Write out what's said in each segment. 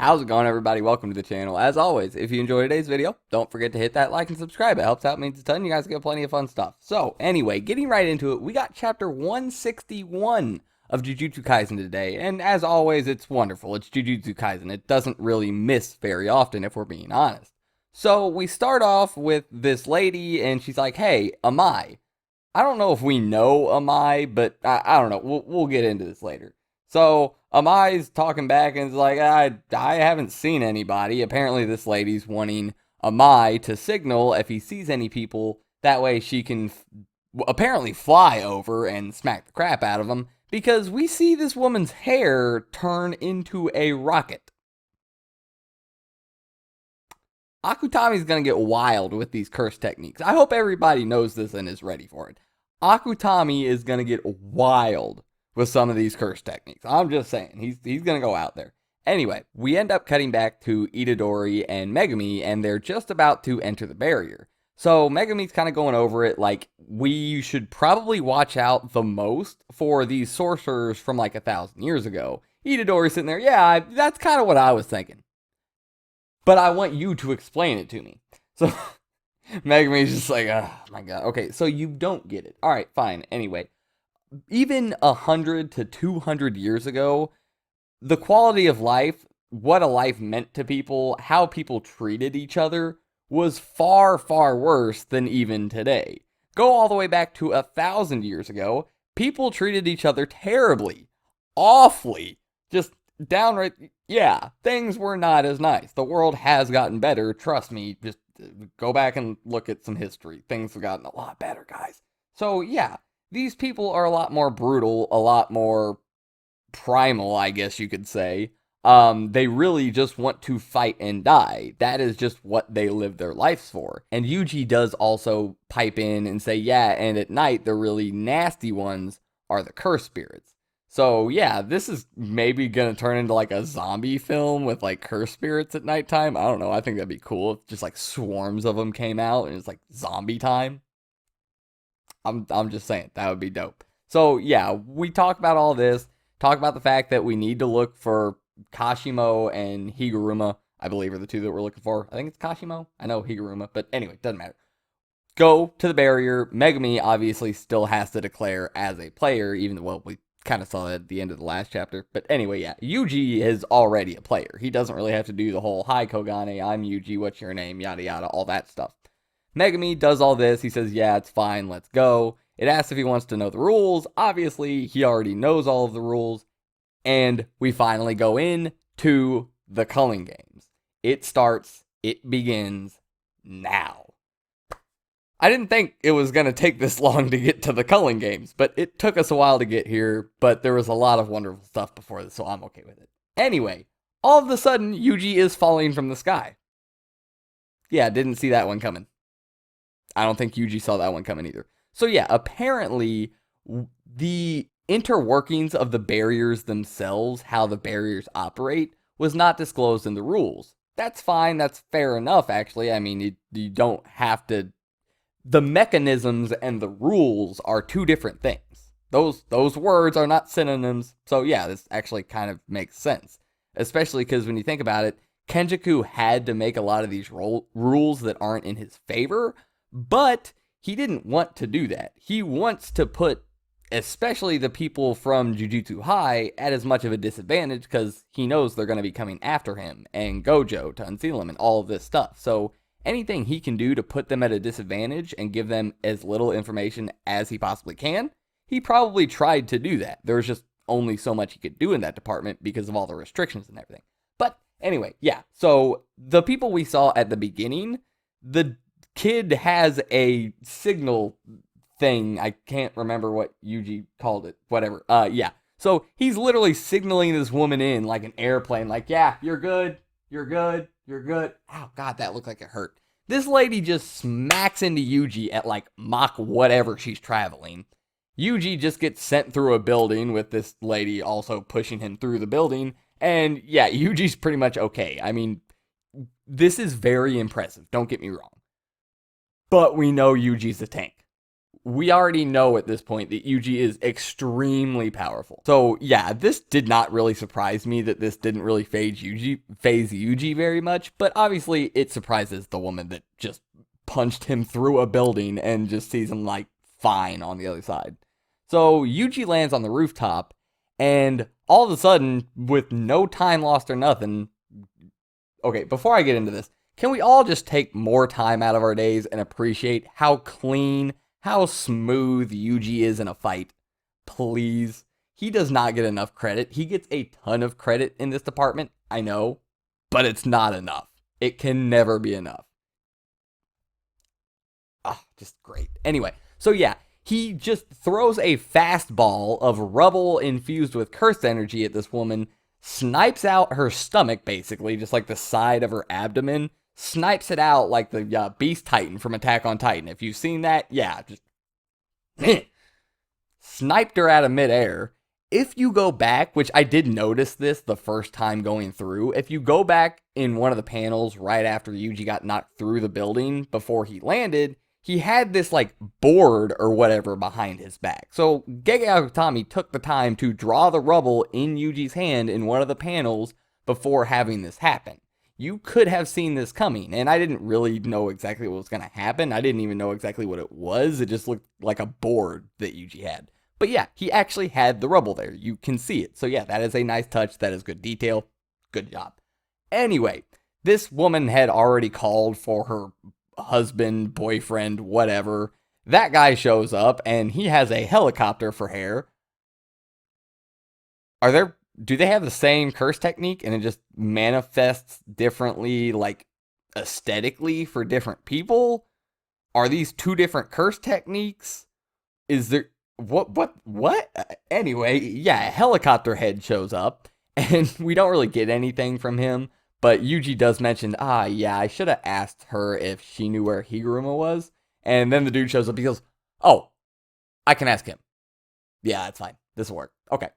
How's it going, everybody? Welcome to the channel. As always, if you enjoyed today's video, don't forget to hit that like and subscribe. It helps out, means a ton. You guys get plenty of fun stuff. So, anyway, getting right into it, we got chapter 161 of Jujutsu Kaisen today. And as always, it's wonderful. It's Jujutsu Kaisen. It doesn't really miss very often, if we're being honest. So, we start off with this lady, and she's like, hey, Amai. I don't know if we know Amai, but I don't know. We'll get into this later. So Amai's talking back and is like, I haven't seen anybody. Apparently this lady's wanting Amai to signal if he sees any people. That way she can apparently fly over and smack the crap out of them. Because we see this woman's hair turn into a rocket. Akutami's going to get wild with these curse techniques. I hope everybody knows this and is ready for it. Akutami is going to get wild with some of these curse techniques. I'm just saying, he's going to go out there. Anyway, we end up cutting back to Itadori and Megumi, and they're just about to enter the barrier. So Megumi's kind of going over it like, we should probably watch out the most for these sorcerers from like 1,000 years ago. Itadori's sitting there, yeah, that's kind of what I was thinking. But I want you to explain it to me. So Megumi's just like, oh my god. Okay, so you don't get it. All right, fine. Anyway, even 100 to 200 years ago, the quality of life, what a life meant to people, how people treated each other, was far, far worse than even today. Go all the way back to 1,000 years ago, people treated each other terribly, awfully, just downright, yeah, things were not as nice. The world has gotten better, trust me, just go back and look at some history. Things have gotten a lot better, guys. So, yeah. These people are a lot more brutal, a lot more primal, I guess you could say. They really just want to fight and die. That is just what they live their lives for. And Yuji does also pipe in and say, yeah, and at night, the really nasty ones are the curse spirits. So, yeah, this is maybe going to turn into like a zombie film with like curse spirits at nighttime. I don't know. I think that'd be cool if just like swarms of them came out and it's like zombie time. I'm just saying, that would be dope. So, yeah, we talk about all this, talk about the fact that we need to look for Kashimo and Higuruma, I believe are the two that we're looking for. I think it's Kashimo. I know Higuruma, but anyway, doesn't matter. Go to the barrier. Megumi obviously still has to declare as a player, even though, well, we kind of saw that at the end of the last chapter. But anyway, yeah, Yuji is already a player. He doesn't really have to do the whole, hi Kogane, I'm Yuji, what's your name, yada yada, all that stuff. Megumi does all this. He says, yeah, it's fine. Let's go. It asks if he wants to know the rules. Obviously, he already knows all of the rules. And we finally go in to the culling games. It starts. It begins now. I didn't think it was going to take this long to get to the culling games, but it took us a while to get here. But there was a lot of wonderful stuff before this, so I'm okay with it. Anyway, all of a sudden, Yuji is falling from the sky. Yeah, didn't see that one coming. I don't think Yuji saw that one coming either. So yeah, apparently the interworkings of the barriers themselves, how the barriers operate, was not disclosed in the rules. That's fine, that's fair enough actually. I mean, you don't have to... The mechanisms and the rules are two different things. Those words are not synonyms. So yeah, this actually kind of makes sense. Especially because when you think about it, Kenjaku had to make a lot of these rules that aren't in his favor. But he didn't want to do that. He wants to put, especially the people from Jujutsu High, at as much of a disadvantage because he knows they're going to be coming after him and Gojo to unseal him and all of this stuff. So anything he can do to put them at a disadvantage and give them as little information as he possibly can, he probably tried to do that. There's just only so much he could do in that department because of all the restrictions and everything. But anyway, yeah. So the people we saw at the beginning, the kid has a signal thing. I can't remember what Yuji called it. Whatever. Yeah. So he's literally signaling this woman in like an airplane. Like, yeah, you're good. You're good. You're good. Oh, God, that looked like it hurt. This lady just smacks into Yuji at like Mach whatever she's traveling. Yuji just gets sent through a building with this lady also pushing him through the building. And yeah, Yuji's pretty much okay. I mean, this is very impressive. Don't get me wrong. But we know Yuji's a tank. we already know at this point that Yuji is extremely powerful. So yeah, this did not really surprise me that this didn't really phase Yuji very much, but obviously it surprises the woman that just punched him through a building and just sees him like fine on the other side. So Yuji lands on the rooftop, and all of a sudden, with no time lost or nothing, okay, before I get into this, can we all just take more time out of our days and appreciate how clean, how smooth Yuji is in a fight? Please. He does not get enough credit. He gets a ton of credit in this department, I know, but it's not enough. It can never be enough. Just great. Anyway, so yeah, he just throws a fastball of rubble infused with cursed energy at this woman, snipes out her stomach, basically, just like the side of her abdomen, snipes it out like the Beast Titan from Attack on Titan. If you've seen that, yeah, just sniped her out of midair. If you go back, which I did notice this the first time going through, if you go back in one of the panels right after Yuji got knocked through the building before he landed, he had this like board or whatever behind his back. So Gege Akutami took the time to draw the rubble in Yuji's hand in one of the panels before having this happen. You could have seen this coming, and I didn't really know exactly what was going to happen. I didn't even know exactly what it was. It just looked like a board that Yuji had. But yeah, he actually had the rubble there. You can see it. So yeah, that is a nice touch. That is good detail. Good job. Anyway, this woman had already called for her husband, boyfriend, whatever. That guy shows up, and he has a helicopter for hair. Do they have the same curse technique, and it just manifests differently, like, aesthetically for different people? Are these two different curse techniques? Is there... What? Anyway, yeah, a helicopter head shows up, and we don't really get anything from him. But Yuji does mention, yeah, I should have asked her if she knew where Higuruma was. And then the dude shows up, he goes, oh, I can ask him. Yeah, that's fine. This will work. Okay.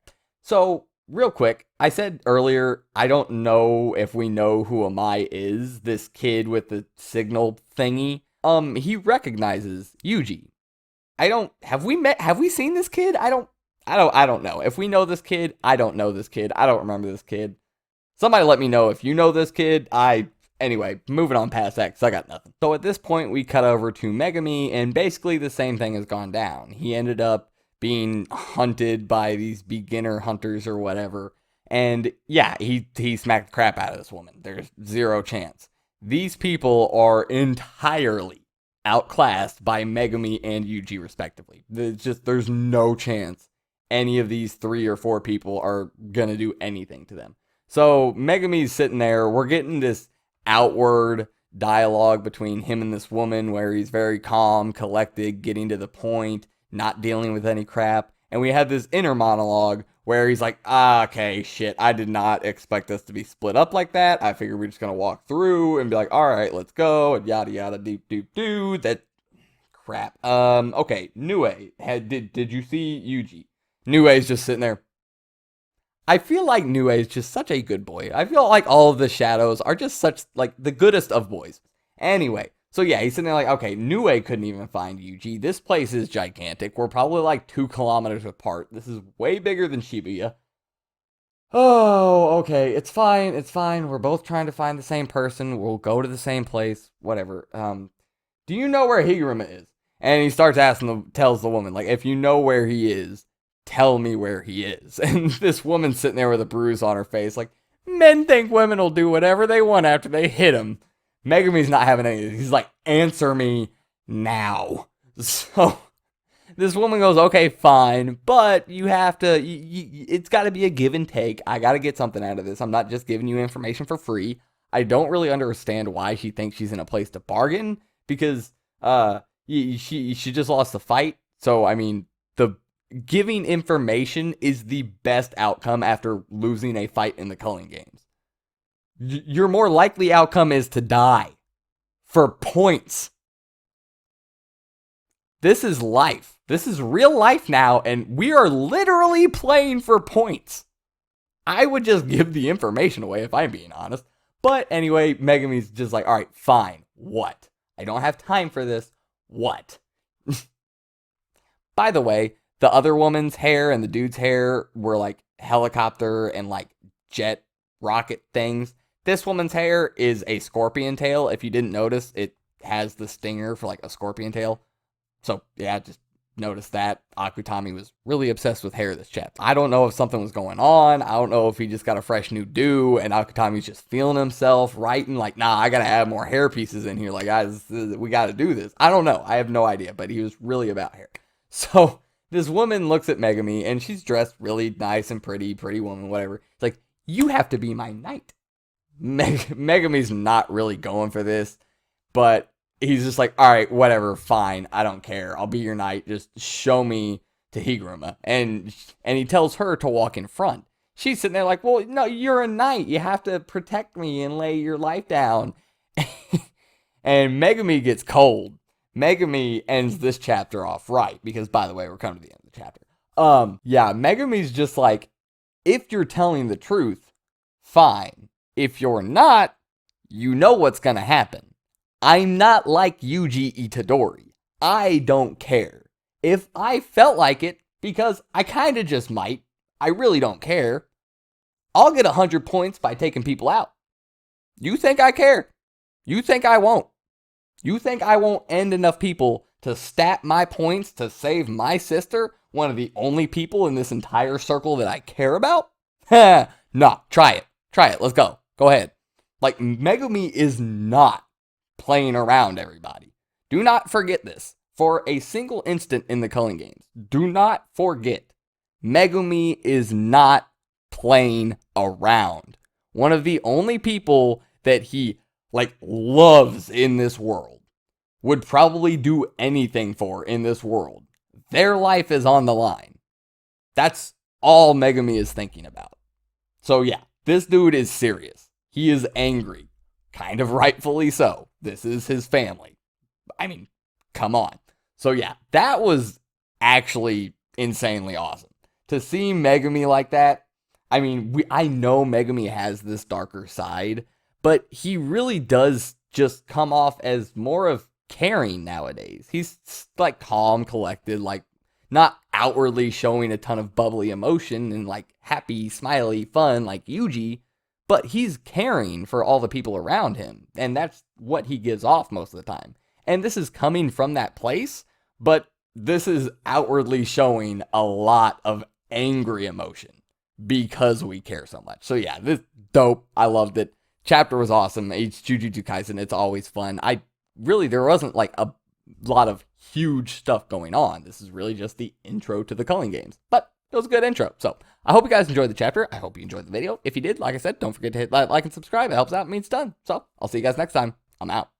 So, real quick, I said earlier, I don't know if we know who Amai is, this kid with the signal thingy. He recognizes Yuji. Have we seen this kid? I don't know. If we know this kid, I don't know this kid. I don't remember this kid. Somebody let me know if you know this kid. Anyway, moving on past that, because I got nothing. So at this point, we cut over to Megami, and basically the same thing has gone down. He ended up being hunted by these beginner hunters or whatever. And yeah, he smacked the crap out of this woman. There's zero chance. These people are entirely outclassed by Megami and Yuji, respectively. There's no chance any of these 3 or 4 people are going to do anything to them. So Megami's sitting there. We're getting this outward dialogue between him and this woman where he's very calm, collected, getting to the point, not dealing with any crap. And we have this inner monologue where he's like, okay, shit, I did not expect us to be split up like that. I figured we're just going to walk through and be like, all right, let's go, and yada, yada, doop. That crap. Okay, Nue, did you see Yuji? Nue's just sitting there. I feel like Nue is just such a good boy. I feel like all of the shadows are just such, like, the goodest of boys. Anyway, so yeah, he's sitting there like, okay, Nue couldn't even find Yuji. This place is gigantic. We're probably like 2 kilometers apart. This is way bigger than Shibuya. Oh, okay, it's fine. We're both trying to find the same person. We'll go to the same place, whatever. Do you know where Higuruma is? And he starts tells the woman, like, if you know where he is, tell me where he is. And this woman's sitting there with a bruise on her face, like, men think women will do whatever they want after they hit him. Megami's not having any of this. He's like, answer me now. So this woman goes, okay, fine, but you have to, it's got to be a give and take. I got to get something out of this. I'm not just giving you information for free. I don't really understand why she thinks she's in a place to bargain, because she just lost the fight. So, I mean, the giving information is the best outcome after losing a fight in the culling games. Your more likely outcome is to die for points. This is life. This is real life now, and we are literally playing for points. I would just give the information away if I'm being honest. But anyway, Megami's just like, all right, fine. What? I don't have time for this. What? By the way, the other woman's hair and the dude's hair were like helicopter and like jet rocket things. This woman's hair is a scorpion tail. If you didn't notice, it has the stinger for like a scorpion tail. So yeah, just notice that. Akutami was really obsessed with hair this chapter. I don't know if something was going on. I don't know if he just got a fresh new do and Akutami's just feeling himself writing like, nah, I gotta add more hair pieces in here. Like, guys, we gotta do this. I don't know. I have no idea, but he was really about hair. So this woman looks at Megumi and she's dressed really nice and pretty woman, whatever. It's like, you have to be my knight. Megumi's not really going for this, but he's just like, all right, whatever, fine, I don't care. I'll be your knight. Just show me to Higuruma. And he tells her to walk in front. She's sitting there like, well, no, you're a knight. You have to protect me and lay your life down. And Megumi gets cold. Megumi ends this chapter off right, because, by the way, we're coming to the end of the chapter. Yeah, Megumi's just like, if you're telling the truth, fine. If you're not, you know what's gonna happen. I'm not like Yuji Itadori. I don't care. If I felt like it, because I kinda just might, I really don't care, I'll get 100 points by taking people out. You think I care? You think I won't? You think I won't end enough people to stat my points to save my sister, one of the only people in this entire circle that I care about? Nah, try it. Try it. Let's go. Go ahead. Like, Megumi is not playing around, everybody. Do not forget this. For a single instant in the Culling games, do not forget, Megumi is not playing around. One of the only people that he, like, loves in this world, would probably do anything for in this world. Their life is on the line. That's all Megumi is thinking about. So yeah, this dude is serious. He is angry. Kind of rightfully so. This is his family. I mean, come on. So yeah, that was actually insanely awesome. To see Megumi like that, I mean, I know Megumi has this darker side, but he really does just come off as more of caring nowadays. He's like calm, collected, like not outwardly showing a ton of bubbly emotion and like happy, smiley, fun like Yuji, but he's caring for all the people around him. And that's what he gives off most of the time. And this is coming from that place, but this is outwardly showing a lot of angry emotion because we care so much. So yeah, this dope. I loved it. Chapter was awesome. It's Jujutsu Kaisen. It's always fun. There wasn't like a lot of huge stuff going on. This is really just the intro to the Culling games, but it was a good intro. So I hope you guys enjoyed the chapter. I hope you enjoyed the video. If you did, like I said, don't forget to hit that like and subscribe. It helps out. It means a ton. So I'll see you guys next time. I'm out.